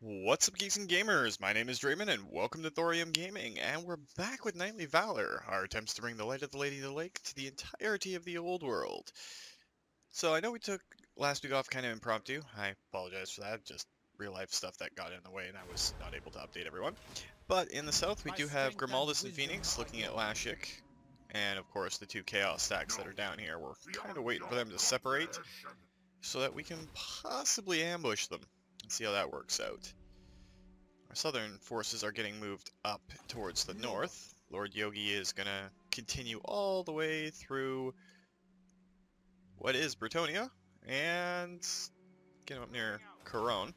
What's up, geeks and gamers? My name is Drementfh, and welcome to Thorium Gaming, and we're back with Nightly Valor, our attempts to bring the light of the Lady of the Lake to the entirety of the old world. So I know we took last week off kind of impromptu. I apologize for that, just real life stuff that got in the way and I was not able to update everyone. But in the south we do have Grimaldus and Phoenix looking at Lashik, and of course the two Chaos stacks that are down here. We're kind of waiting for them to separate so that we can possibly ambush them and see how that works out. Our southern forces are getting moved up towards the north. Lord Yogi is going to continue all the way through what is Bretonia and get him up near Corone,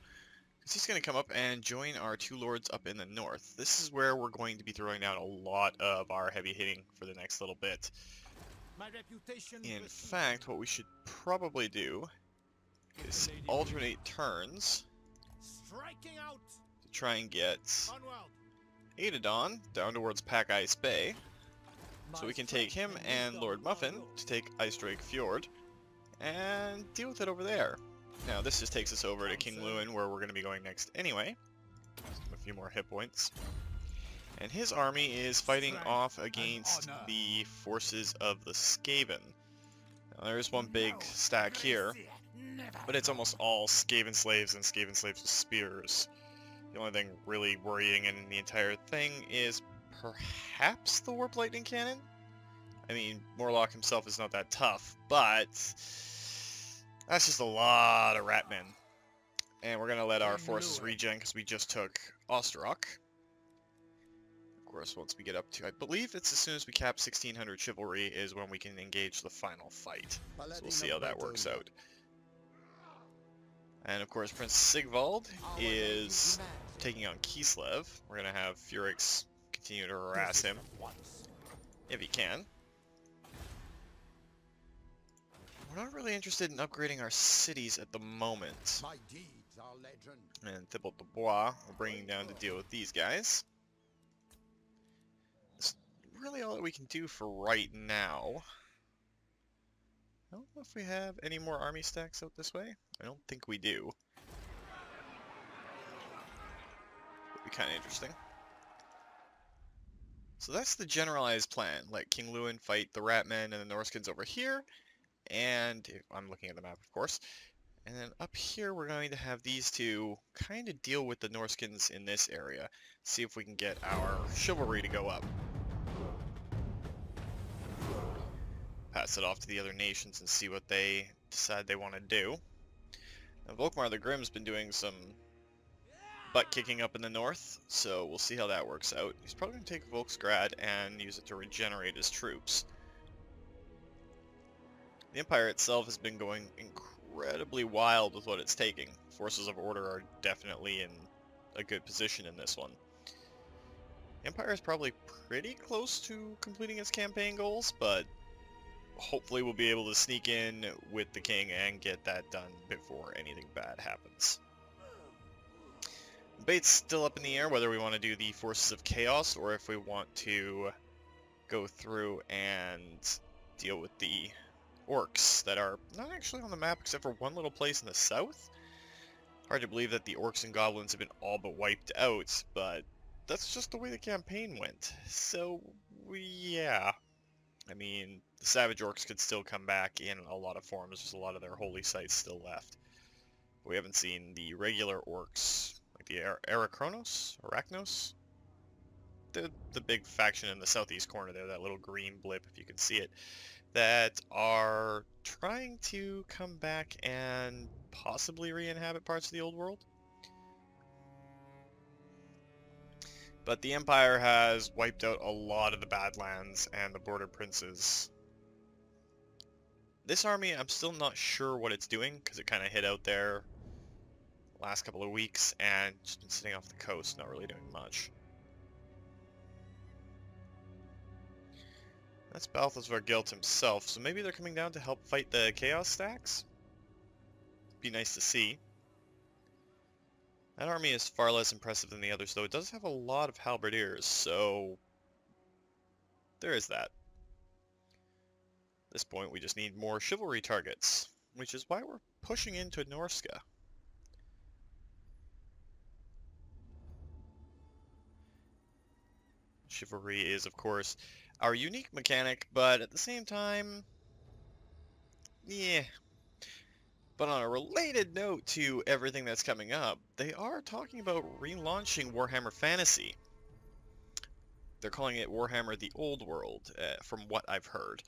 because he's going to come up and join our two lords up in the north. This is where we're going to be throwing down a lot of our heavy hitting for the next little bit. In fact, what we should probably do is alternate turns to try and get Adadon down towards Pack Ice Bay, so we can take him and Lord Muffin to take Ice Drake Fjord and deal with it over there. Now this just takes us over to King Lewin, where we're going to be going next anyway. A few more hit points. And his army is fighting off against the forces of the Skaven. Now, there's one big stack here, but it's almost all Skaven slaves and Skaven slaves with spears. The only thing really worrying in the entire thing is perhaps the Warp Lightning Cannon? I mean, Morlock himself is not that tough, but that's just a lot of Ratmen. And we're going to let our forces regen because we just took Osterok. Of course, once we get up to, I believe it's as soon as we cap 1600 Chivalry is when we can engage the final fight. So we'll see how that works out. And of course, Prince Sigvald is taking on Kislev. We're going to have Furix continue to harass him, if he can. We're not really interested in upgrading our cities at the moment. And Thibault de Bois we're bringing down to deal with these guys. That's really all that we can do for right now. I don't know if we have any more army stacks out this way. I don't think we do. Would be kind of interesting. So that's the generalized plan. Let King Lewin fight the Ratmen and the Norscans over here. And I'm looking at the map, of course. And then up here we're going to have these two kind of deal with the Norscans in this area. See if we can get our chivalry to go up. Pass it off to the other nations and see what they decide they want to do. Now, Volkmar the Grim's been doing some butt kicking up in the north, so we'll see how that works out. He's probably going to take Volksgrad and use it to regenerate his troops. The Empire itself has been going incredibly wild with what it's taking. Forces of Order are definitely in a good position in this one. The Empire is probably pretty close to completing its campaign goals, but hopefully we'll be able to sneak in with the king and get that done before anything bad happens. The debate's still up in the air whether we want to do the Forces of Chaos or if we want to go through and deal with the orcs that are not actually on the map except for one little place in the south. Hard to believe that the orcs and goblins have been all but wiped out, but that's just the way the campaign went. So, yeah. I mean, the Savage Orcs could still come back in a lot of forms. There's a lot of their holy sites still left. We haven't seen the regular orcs, like the Arachnos? The big faction in the southeast corner there, that little green blip, if you can see it, that are trying to come back and possibly re-inhabit parts of the old world. But the Empire has wiped out a lot of the Badlands and the Border Princes. This army, I'm still not sure what it's doing, because it kind of hit out there last couple of weeks and just been sitting off the coast, not really doing much. That's Balthus Vargilt himself, so maybe they're coming down to help fight the Chaos stacks? Be nice to see. That army is far less impressive than the others, though it does have a lot of halberdiers, so there is that. At this point, we just need more chivalry targets, which is why we're pushing into Norsca. Chivalry is, of course, our unique mechanic, but at the same time, yeah. But on a related note to everything that's coming up, they are talking about relaunching Warhammer Fantasy. They're calling it Warhammer the Old World, from what I've heard.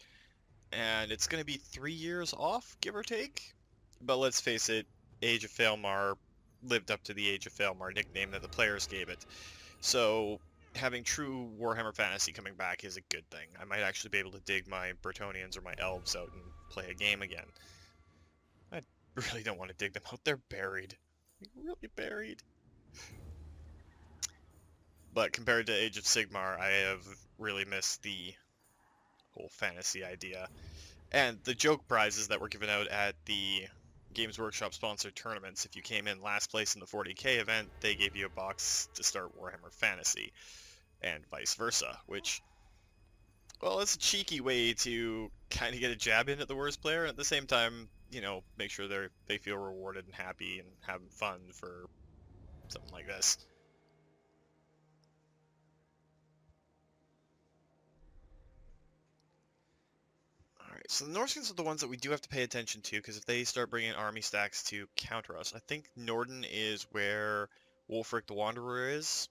And it's going to be 3 years off, give or take. But let's face it, Age of Failmar lived up to the Age of Failmar nickname that the players gave it. So having true Warhammer Fantasy coming back is a good thing. I might actually be able to dig my Bretonnians or my Elves out and play a game again. I really don't want to dig them out. They're buried. Like, really buried. But compared to Age of Sigmar, I have really missed the whole fantasy idea. And the joke prizes that were given out at the Games Workshop sponsored tournaments, if you came in last place in the 40k event, they gave you a box to start Warhammer Fantasy, and vice versa, which, well, it's a cheeky way to kind of get a jab in at the worst player, and at the same time, you know, make sure they feel rewarded and happy and having fun for something like this. Alright, so the Norscans are the ones that we do have to pay attention to, because if they start bringing army stacks to counter us, I think Norden is where Wulfric the Wanderer is.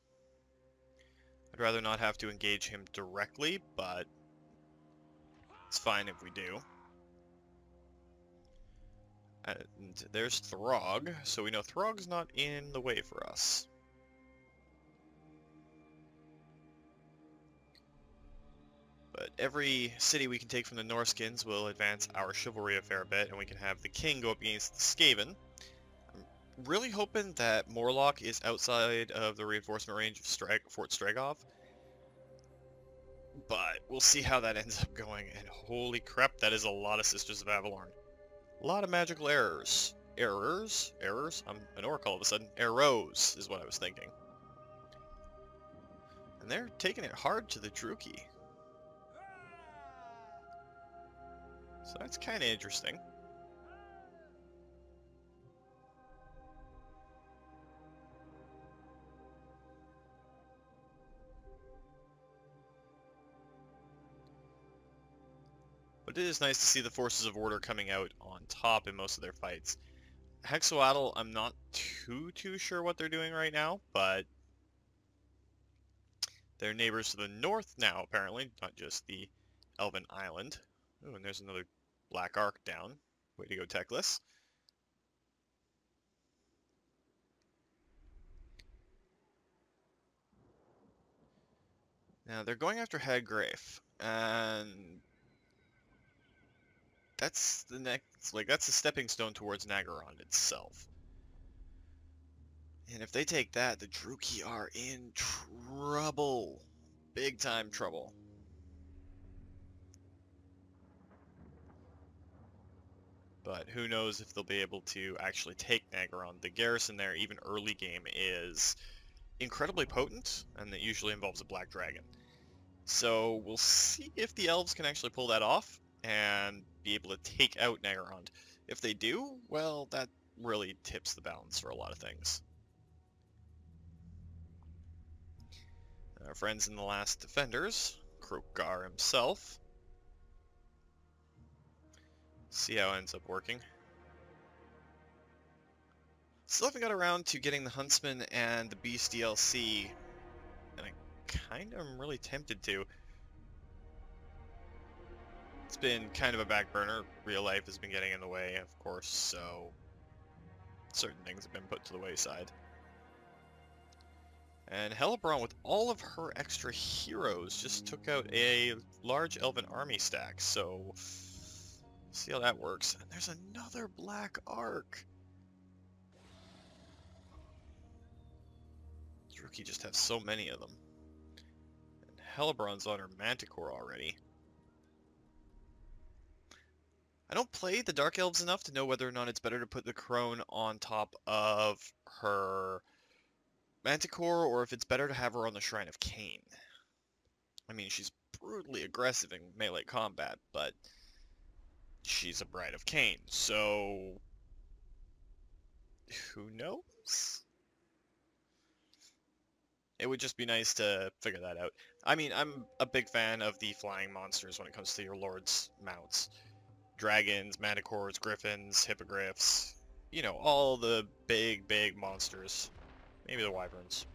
I'd rather not have to engage him directly, but it's fine if we do. And there's Throg, so we know Throg's not in the way for us. But every city we can take from the Norscans will advance our chivalry a fair bit, and we can have the king go up against the Skaven. I'm really hoping that Morlock is outside of the reinforcement range of Fort Stragov. But we'll see how that ends up going, and holy crap, that is a lot of Sisters of Avalorn. A lot of magical errors. Errors? Errors? I'm an orc all of a sudden. Arrows is what I was thinking. And they're taking it hard to the Druki. So that's kind of interesting. But it is nice to see the Forces of Order coming out on top in most of their fights. Hexoatl, I'm not too sure what they're doing right now, but they're neighbors to the north now, apparently, not just the Elven Island. Ooh, and there's another Black Arc down. Way to go, Teclis. Now, they're going after Haggrafe, and that's the next, that's a stepping stone towards Nagaron itself. And if they take that, the Druki are in trouble. Big time trouble. But who knows if they'll be able to actually take Nagaron. The garrison there, even early game, is incredibly potent, and that usually involves a black dragon. So we'll see if the elves can actually pull that off and be able to take out Nagaron. If they do, well, that really tips the balance for a lot of things. Our friends in the Last Defenders, Krokgar himself. See how it ends up working. Still haven't got around to getting the Huntsman and the Beast DLC, and I kind of am really tempted to. It's been kind of a back burner. Real life has been getting in the way, of course, so certain things have been put to the wayside. And Hellebron, with all of her extra heroes, just took out a large elven army stack, so see how that works. And there's another Black Arc. Druki just have so many of them. And Hellebron's on her Manticore already. I don't play the Dark Elves enough to know whether or not it's better to put the Crone on top of her Manticore, or if it's better to have her on the Shrine of Cain. I mean, she's brutally aggressive in melee combat, but she's a Bride of Cain, so who knows? It would just be nice to figure that out. I mean, I'm a big fan of the flying monsters when it comes to your Lord's mounts. Dragons, manticores, griffins, hippogriffs, you know, all the big monsters. Maybe the wyverns,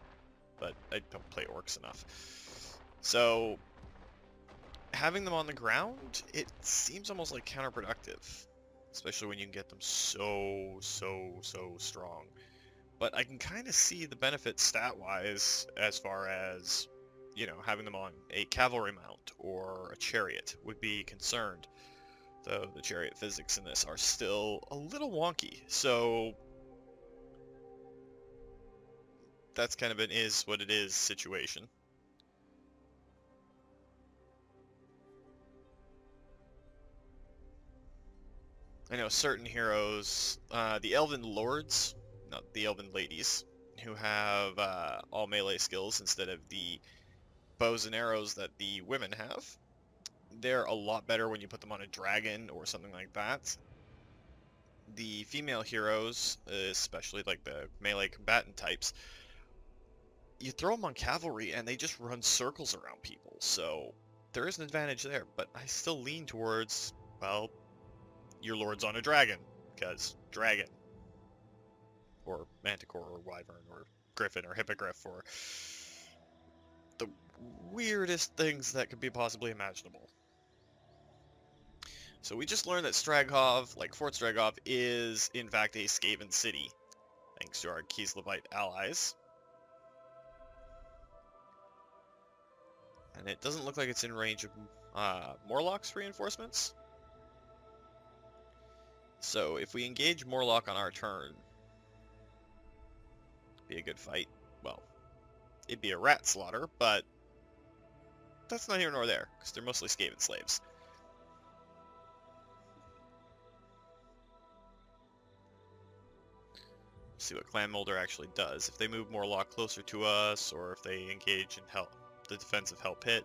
but I don't play orcs enough. So, having them on the ground, it seems almost like counterproductive. Especially when you can get them so strong. But I can kind of see the benefits stat-wise as far as, you know, having them on a cavalry mount or a chariot would be concerned. Though the chariot physics in this are still a little wonky, so that's kind of an is what it is situation. I know certain heroes, the Elven Lords, not the Elven Ladies, who have all melee skills instead of the bows and arrows that the women have. They're a lot better when you put them on a dragon or something like that. The female heroes, especially like the melee combatant types, you throw them on cavalry and they just run circles around people, so there is an advantage there, but I still lean towards, well, your Lord's on a dragon, because dragon. Or manticore, or wyvern, or griffin, or hippogriff, or the weirdest things that could be possibly imaginable. So we just learned that Straghov, like Fort Straghov, is in fact a Skaven city, thanks to our Kislevite allies. And it doesn't look like it's in range of Morlock's reinforcements. So if we engage Morlock on our turn, be a good fight. Well, it'd be a rat slaughter, but that's not here nor there, because they're mostly Skaven slaves. See what Clan Molder actually does. If they move Morlock closer to us, or if they engage in the defensive Hell Pit.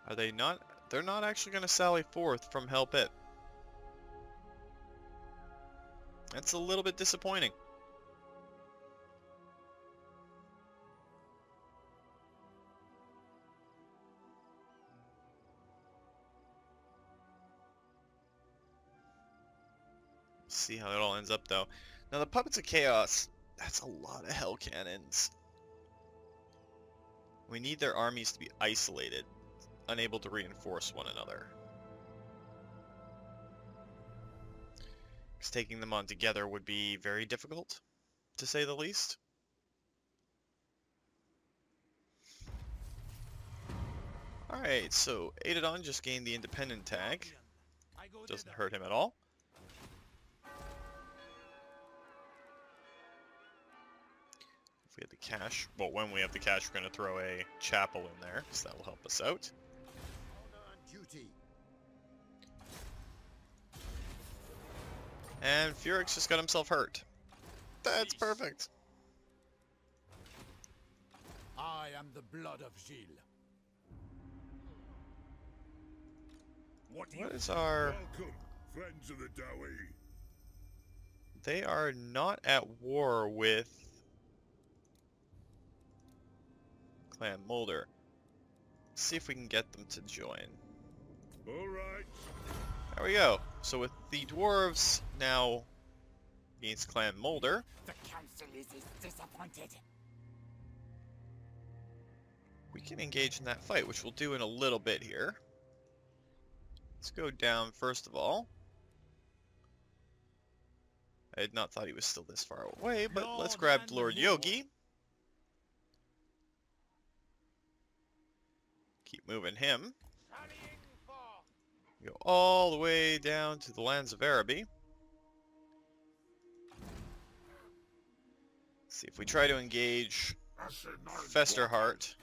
Are they not? They're not actually going to sally forth from Hell Pit. That's a little bit disappointing. See how it all ends up, though. Now, the Puppets of Chaos, that's a lot of Hell Cannons. We need their armies to be isolated, unable to reinforce one another. Because taking them on together would be very difficult, to say the least. Alright, so Adadon just gained the independent tag. Doesn't hurt him at all. If we have the cash, well, when we have the cash, we're going to throw a chapel in there, so that will help us out. And Furix just got himself hurt. That's perfect. I am the blood of Gilles. What is our... Welcome, friends of the Dowie. They are not at war with Clan Molder. Let's see if we can get them to join. All right. There we go. So with the dwarves now against Clan Molder, The council is disappointed. we can engage in that fight, which we'll do in a little bit here. Let's go down first of all. I had not thought he was still this far away, but let's grab Lord Yogi. Keep moving him. Go all the way down to the lands of Araby. See if we try to engage Festerheart.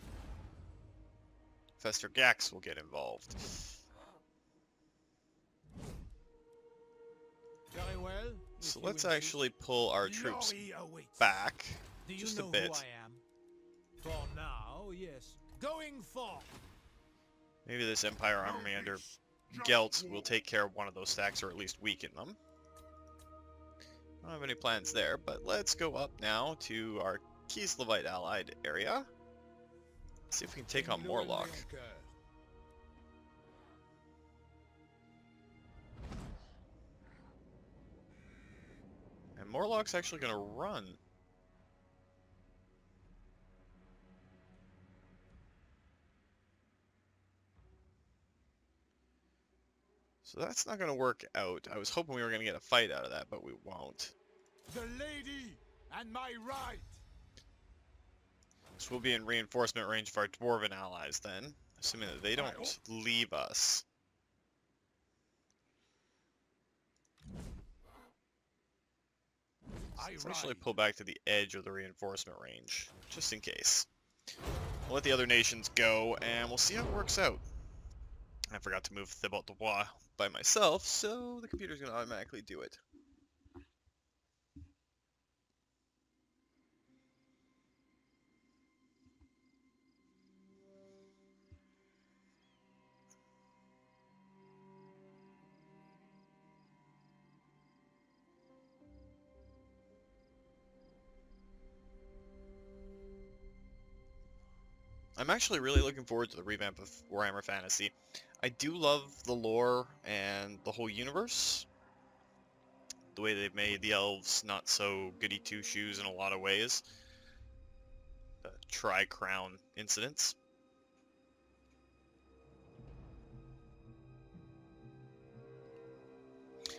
Festergax will get involved. Very well. So let's actually pull our troops back just a bit. For now, Oh yes, going for. Maybe this Empire army under Gelt will take care of one of those stacks, or at least weaken them. I don't have any plans there, but let's go up now to our Kislevite allied area. See if we can take on Morlock. And Morlock's actually going to run. So that's not going to work out. I was hoping we were going to get a fight out of that, but we won't. The lady and my right. So we'll be in reinforcement range of our Dwarven allies then, assuming that they don't leave us. Let's actually pull back to the edge of the reinforcement range, just in case. We'll let the other nations go, and we'll see how it works out. I forgot to move Thibault de Bois by myself, so the computer's going to automatically do it. I'm actually really looking forward to the revamp of Warhammer Fantasy. I do love the lore and the whole universe. The way they've made the elves not so goody two-shoes in a lot of ways. Tri-crown incidents.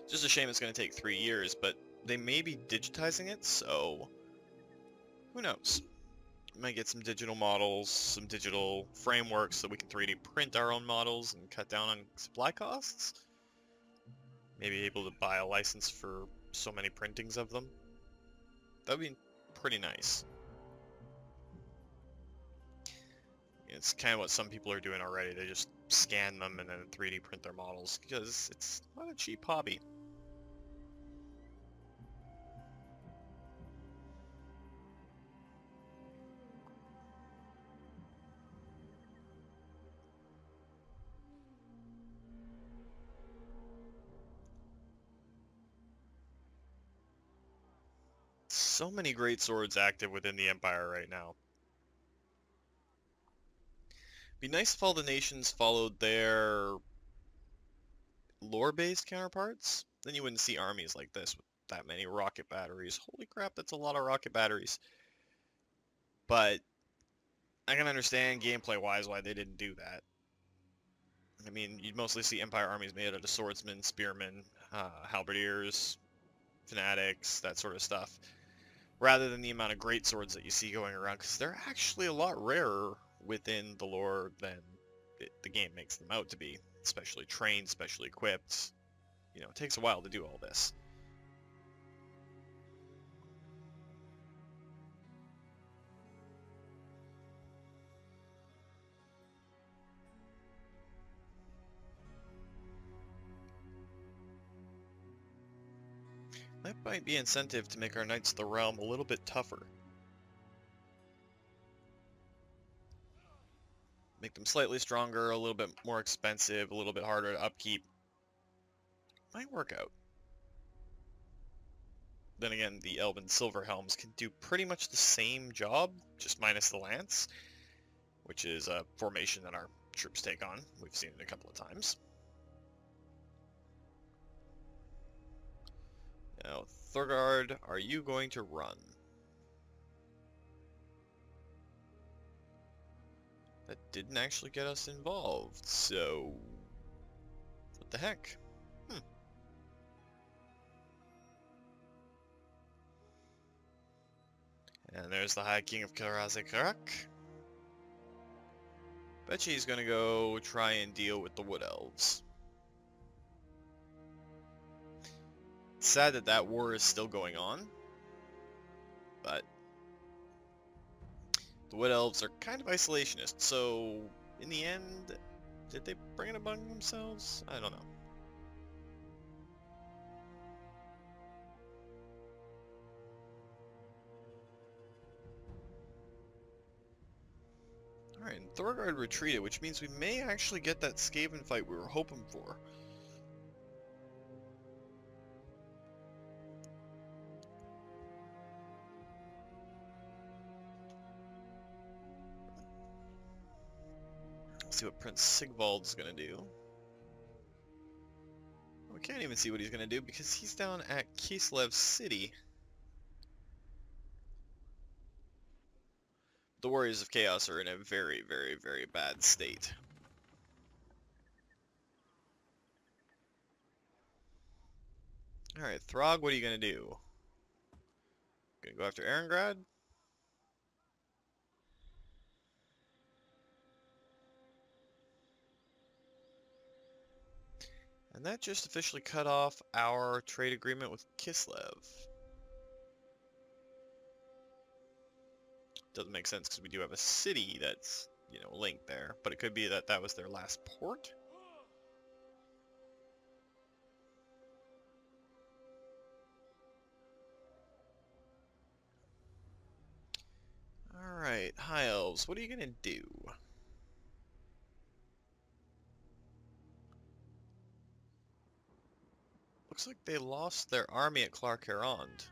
Just a shame it's going to take 3 years, but they may be digitizing it, so who knows? We might get some digital models, some digital frameworks so we can 3D print our own models and cut down on supply costs. Maybe able to buy a license for so many printings of them. That would be pretty nice. It's kind of what some people are doing already. They just scan them and then 3D print their models because it's not a cheap hobby. So many great swords active within the Empire right now. Be nice if all the nations followed their lore-based counterparts. Then you wouldn't see armies like this with that many rocket batteries. Holy crap, that's a lot of rocket batteries. But I can understand gameplay-wise why they didn't do that. I mean, you'd mostly see Empire armies made out of swordsmen, spearmen, halberdiers, fanatics, that sort of stuff, rather than the amount of great swords that you see going around, because they're actually a lot rarer within the lore than the game makes them out to be. Especially trained, specially equipped. You know, it takes a while to do all this. That might be incentive to make our Knights of the Realm a little bit tougher. Make them slightly stronger, a little bit more expensive, a little bit harder to upkeep. Might work out. Then again, the Elven Silverhelms can do pretty much the same job, just minus the lance, which is a formation that our troops take on. We've seen it a couple of times. Now, Thorgard, are you going to run? That didn't actually get us involved, so... what the heck? And there's the High King of Karazikarak. Bet he's gonna go try and deal with the Wood Elves. It's sad that that war is still going on, but the Wood Elves are kind of isolationist, so in the end, did they bring it among themselves? I don't know. Alright, Thorgard retreated, which means we may actually get that Skaven fight we were hoping for. Let's see what Prince Sigvald's gonna do. We can't even see what he's gonna do because he's down at Kislev City. The Warriors of Chaos are in a very, very, very bad state. Alright, Throg, what are you gonna do? Gonna go after Erengrad? And that just officially cut off our trade agreement with Kislev. Doesn't make sense because we do have a city that's, you know, linked there. But it could be that that was their last port? Alright, High Elves, what are you gonna do? Looks like they lost their army at Clark-Herond.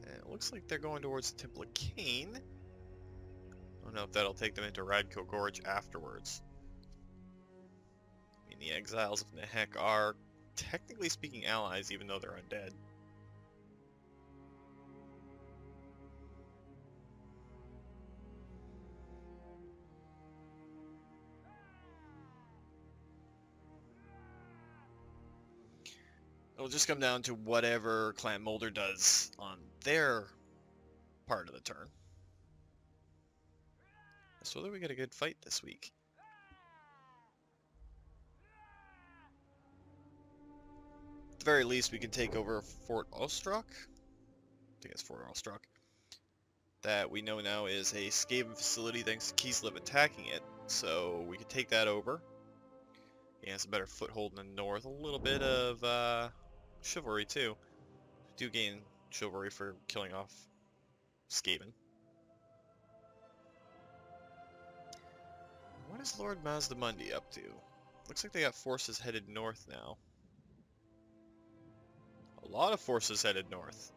And it looks like they're going towards the Temple of Cain. I don't know if that'll take them into Radko Gorge afterwards. I mean, the Exiles of Nehek are, technically speaking, allies, even though they're undead. It'll just come down to whatever Clan Molder does on their part of the turn. So whether we get a good fight this week. At the very least, we can take over Fort Ostrok. I think it's Fort Ostrok. That we know now is a Skaven facility thanks to Kislev attacking it. So we can take that over. It has a better foothold in the north. A little bit of chivalry too. We do gain chivalry for killing off Skaven. What is Lord Mazdamundi up to? Looks like they got forces headed north now. A lot of forces headed north.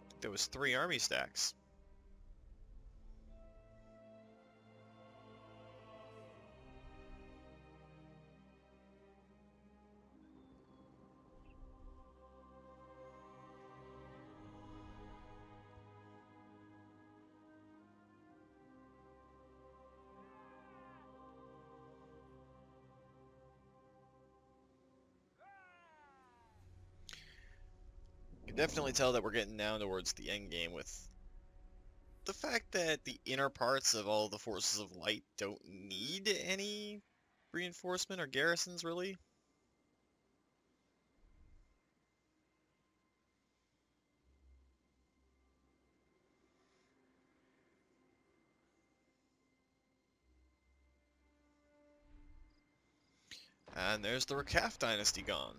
I think there was 3 army stacks. Definitely tell that we're getting down towards the end game with the fact that the inner parts of all the forces of light don't need any reinforcement or garrisons, really. And there's the Rakaf dynasty gone.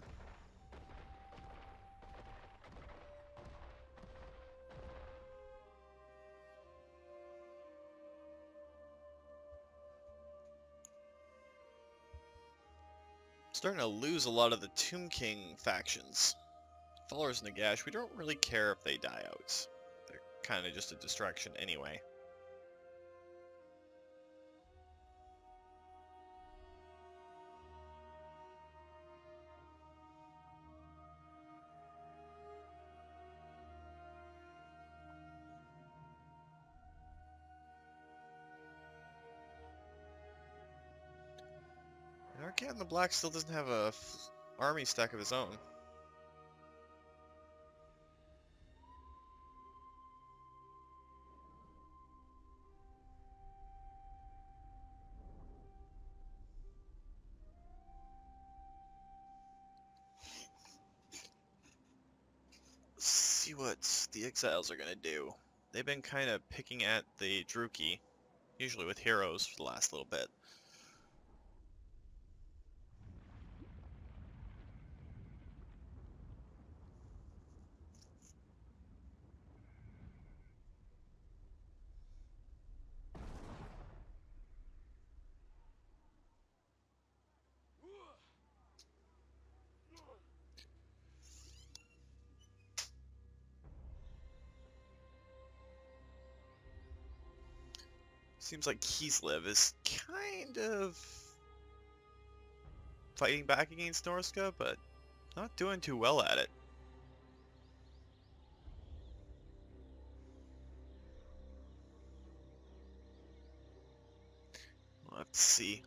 Starting to lose a lot of the Tomb King factions. Followers Nagash, we don't really care if they die out. They're kind of just a distraction anyway. Our cat in the black still doesn't have a army stack of his own. Let's see what the Exiles are gonna do. They've been kind of picking at the Druki, usually with heroes for the last little bit. Seems like Kislev is kind of fighting back against Norsca, but not doing too well at it. We'll have to see.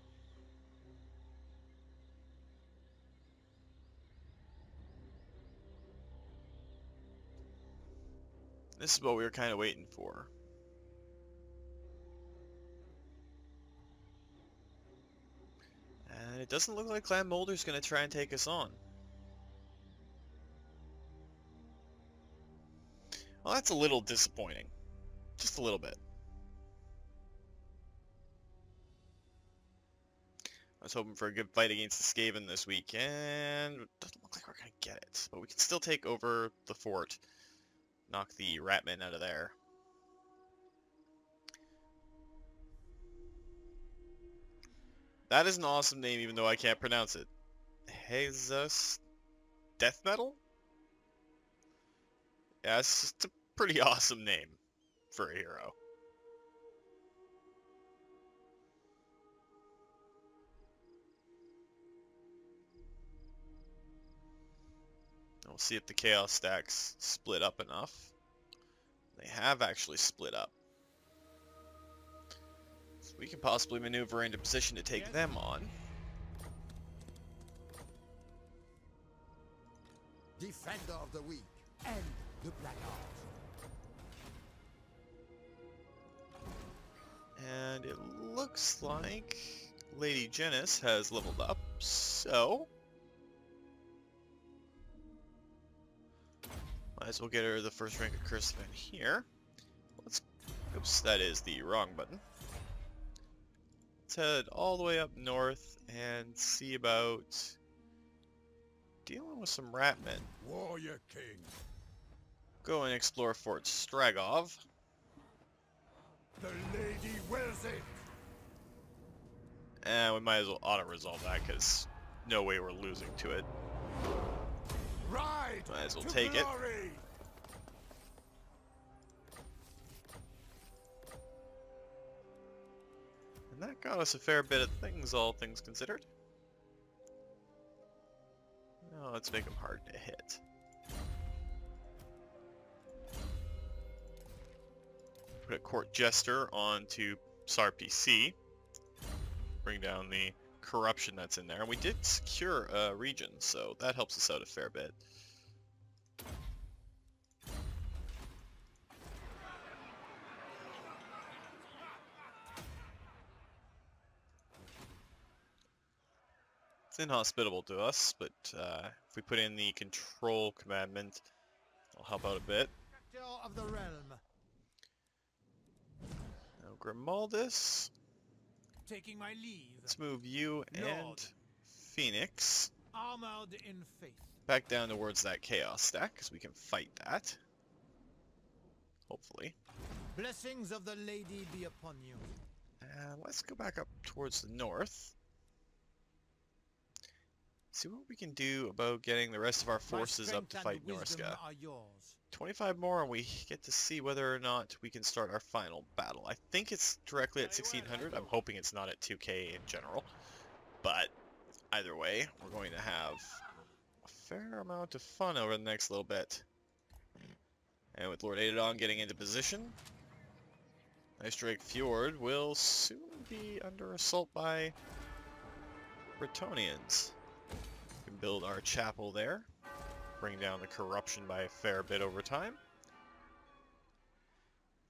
This is what we were kind of waiting for. And it doesn't look like Clan Moulder's going to try and take us on. Well, that's a little disappointing. Just a little bit. I was hoping for a good fight against the Skaven this week, and it doesn't look like we're going to get it. But we can still take over the fort. Knock the Ratmen out of there. That is an awesome name, even though I can't pronounce it. Jesus Death Metal? Yeah, it's just a pretty awesome name for a hero. We'll see if the Chaos stacks split up enough. They have actually split up. So we can possibly maneuver into position to take them on. Defender of the weak and the black art. And it looks like Lady Janice has leveled up, so might as well get her the first rank of Curse Event here. Let's, oops, that is the wrong button. Let's head all the way up north and see about dealing with some Ratmen. Warrior King. Go and explore Fort Stragov. The lady wills it. And we might as well auto-resolve that, because no way we're losing to it. Ride Might as well to take it. glory. And that got us a fair bit of things, all things considered. Now let's make them hard to hit. Put a Court Jester onto SAR PC. Bring down the corruption that's in there. And we did secure a region, so that helps us out a fair bit. It's inhospitable to us, but if we put in the control commandment, it'll help out a bit. Of the realm. Now Grimaldus. Taking my leave. Let's move you and Lord. Phoenix Armored in faith. back down towards that Chaos stack, because we can fight that. Hopefully. Blessings of the lady be upon you. Let's go back up towards the north. See what we can do about getting the rest of our forces up to fight Norsca. 25 more and we get to see whether or not we can start our final battle. I think it's directly at 1600. I'm hoping it's not at 2k in general. But either way, we're going to have a fair amount of fun over the next little bit. And with Lord Adadon getting into position, Ice Drake Fjord will soon be under assault by Bretonnians. We can build our chapel there, bring down the corruption by a fair bit over time.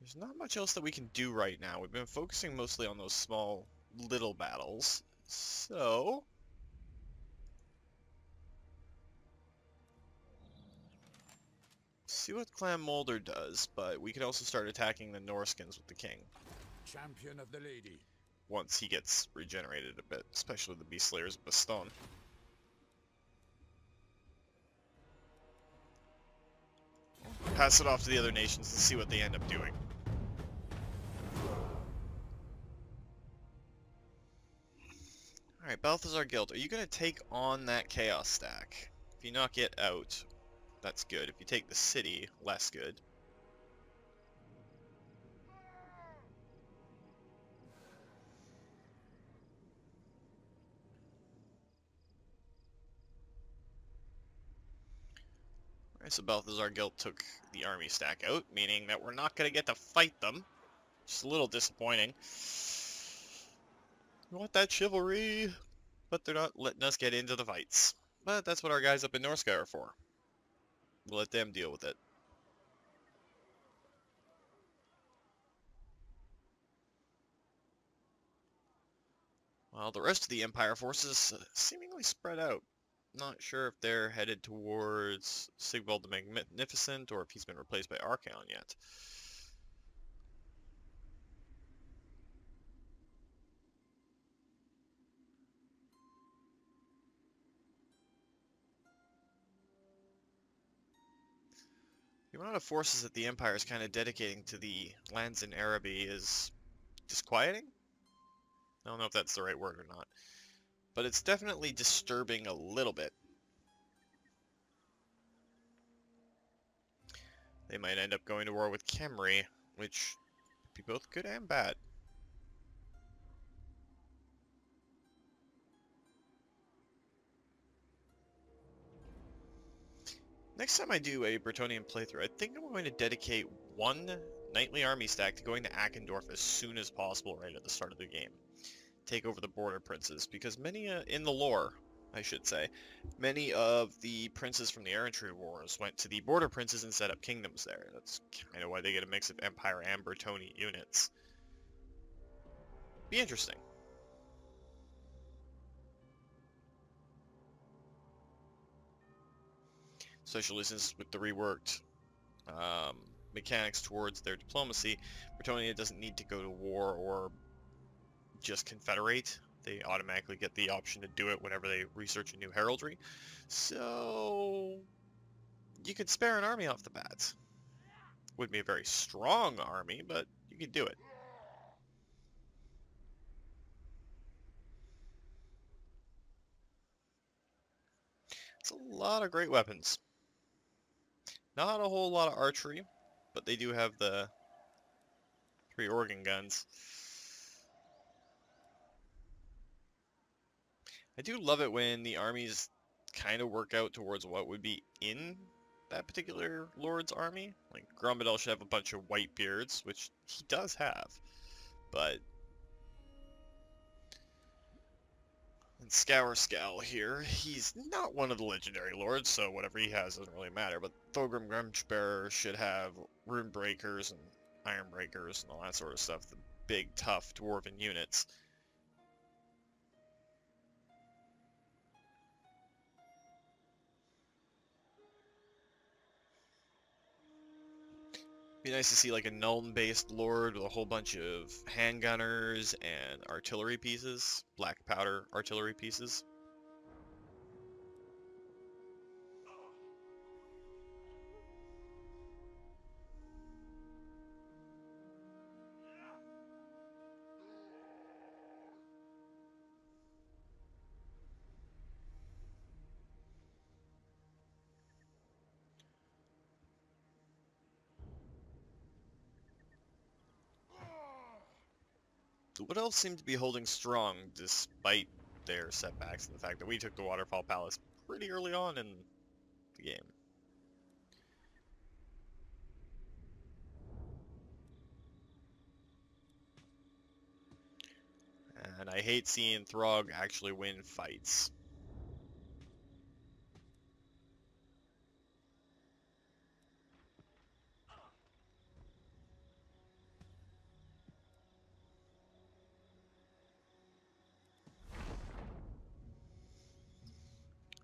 There's not much else that we can do right now. We've been focusing mostly on those small little battles, so see what Clan Moulder does, but we can also start attacking the Norscans with the king Champion of the lady. once he gets regenerated a bit, especially the Beast Slayers of Baston. Pass it off to the other nations and see what they end up doing. Alright, Balthazar Guild, are you going to take on that Chaos stack? If you knock it out, that's good. If you take the city, less good. Alright, so Balthazar Guild took the army stack out, meaning that we're not going to get to fight them. Just a little disappointing. We want that chivalry, but they're not letting us get into the fights. But that's what our guys up in Norscans are for. We'll let them deal with it. Well, the rest of the Empire forces seemingly spread out. Not sure if they're headed towards Sigvald the Magnificent or if he's been replaced by Archaon yet. The amount of forces that the Empire is kind of dedicating to the lands in Araby is disquieting? I don't know if that's the right word or not. But it's definitely disturbing a little bit. They might end up going to war with Khemri, which would be both good and bad. Next time I do a Bretonnian playthrough, I think I'm going to dedicate one knightly army stack to going to Akendorf as soon as possible right at the start of the game. Take over the border princes, because many, in the lore, I should say, many of the princes from the Errantry Wars went to the border princes and set up kingdoms there. That's kind of why they get a mix of Empire and Bretonnian units. Be interesting. Especially since with the reworked mechanics towards their diplomacy, Bretonnia doesn't need to go to war or just confederate. They automatically get the option to do it whenever they research a new heraldry. So you could spare an army off the bat. Wouldn't be a very strong army, but you could do it. It's a lot of great weapons. Not a whole lot of archery, but they do have the 3 organ guns. I do love it when the armies kind of work out towards what would be in that particular lord's army. Like, Grommadel should have a bunch of white beards, which he does have. But and Scowl here, he's not one of the legendary lords, so whatever he has doesn't really matter. But Thorgrim Grimsbearer should have rune breakers and iron breakers and all that sort of stuff. The big, tough dwarven units. Be nice to see like a Nuln-based lord with a whole bunch of handgunners and artillery pieces, black powder artillery pieces. The Wood Elves seem to be holding strong despite their setbacks and the fact that we took the Waterfall Palace pretty early on in the game. And I hate seeing Throg actually win fights.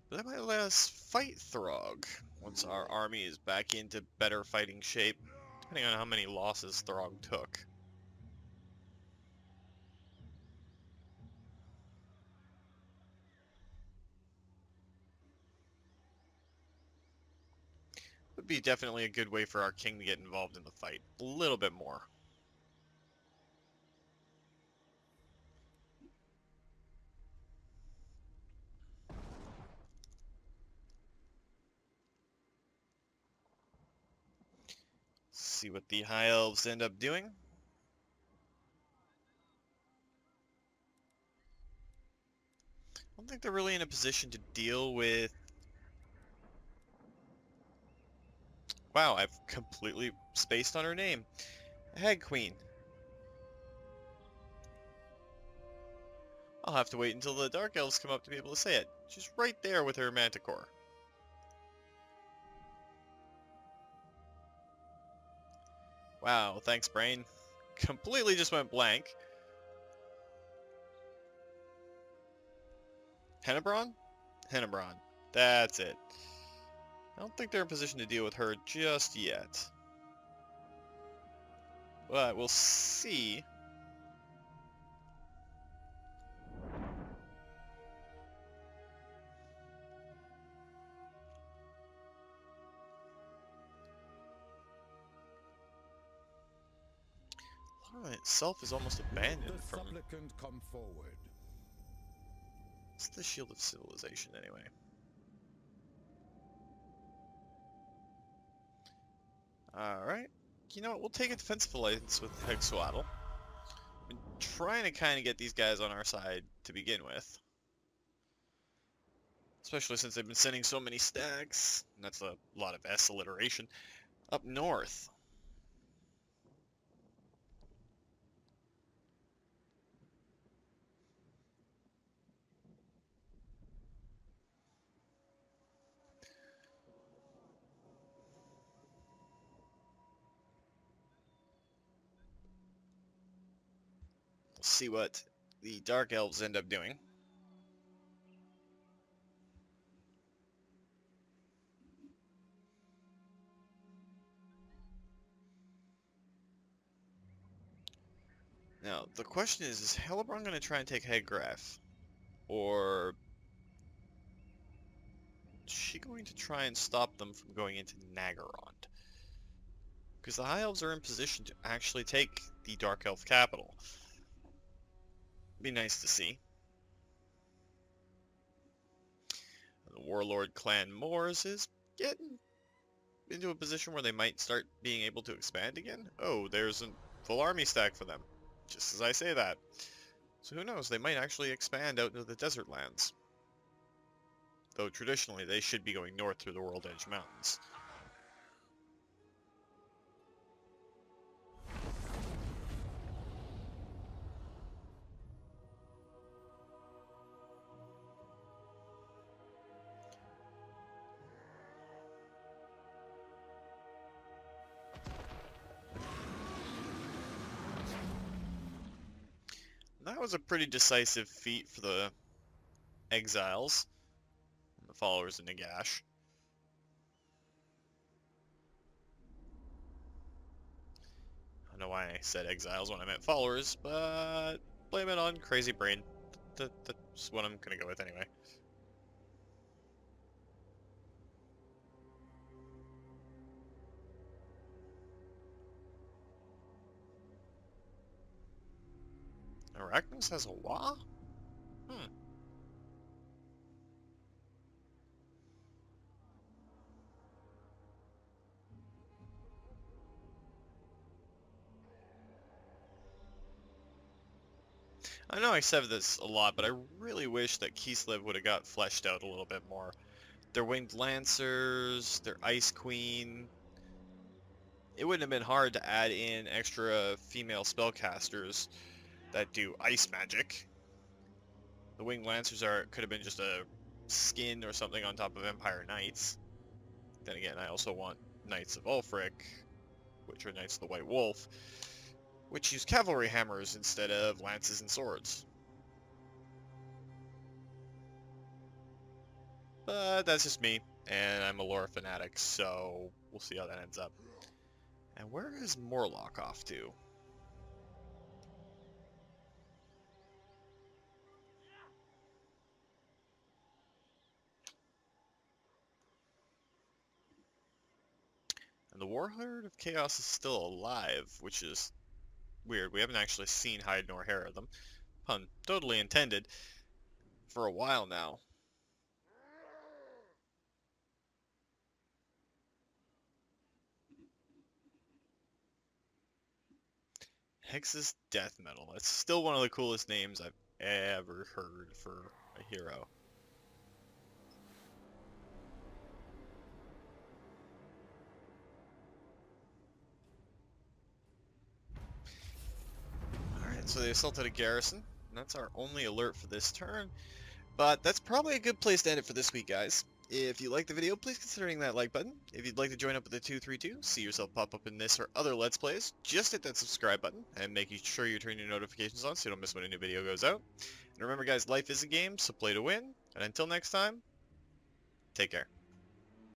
But that might let us fight Throg once our army is back into better fighting shape, depending on how many losses Throg took. Would be definitely a good way for our king to get involved in the fight a little bit more. See what the High Elves end up doing. I don't think they're really in a position to deal with Wow, I've completely spaced on her name. Hag Queen. I'll have to wait until the Dark Elves come up to be able to say it. She's right there with her manticore. Wow, thanks, brain. Completely just went blank. Hennebron? Hennebron. That's it. I don't think they're in position to deal with her just yet. But we'll see. Lorwyn itself is almost abandoned The from... supplicant come forward. It's the Shield of Civilization, anyway. Alright. You know what, we'll take a defensive alliance with Hexwaddle. I've been trying to kind of get these guys on our side to begin with. Especially since they've been sending so many stacks. And that's a lot of S alliteration. Up north. We'll see what the Dark Elves end up doing. Now, the question is Hellebron going to try and take Haggraf? Or is she going to try and stop them from going into Nagarond? Because the High Elves are in position to actually take the Dark Elf capital. Be nice to see. The Warlord Clan Moors is getting into a position where they might start being able to expand again. Oh, there's a full army stack for them. Just as I say that. So who knows, they might actually expand out into the desert lands. Though traditionally they should be going north through the World Edge Mountains. That was a pretty decisive feat for the exiles, the followers of Nagash. I don't know why I said exiles when I meant followers, but blame it on crazy brain. That's what I'm gonna go with anyway. Arachnos has a Wa? Hmm. I know I said this a lot, but I really wish that Kislev would have got fleshed out a little bit more. Their Winged Lancers, their Ice Queen. It wouldn't have been hard to add in extra female spellcasters that do ice magic. The Winged Lancers could have been just a skin or something on top of Empire Knights. Then again, I also want Knights of Ulfric, which are Knights of the White Wolf, which use cavalry hammers instead of lances and swords. But that's just me, and I'm a lore fanatic, so we'll see how that ends up. And where is Morlock off to? And the Warlord of Chaos is still alive, which is weird. We haven't actually seen hide nor hair of them. Pun totally intended. For a while now. Hex's Death Metal. That's still one of the coolest names I've ever heard for a hero. So they assaulted a garrison, and that's our only alert for this turn. But that's probably a good place to end it for this week, guys. If you liked the video, please consider hitting that like button. If you'd like to join up with the 232, see yourself pop up in this or other Let's Plays, just hit that subscribe button, and making sure you turn your notifications on so you don't miss when a new video goes out. And remember guys, life is a game, so play to win, and until next time, take care.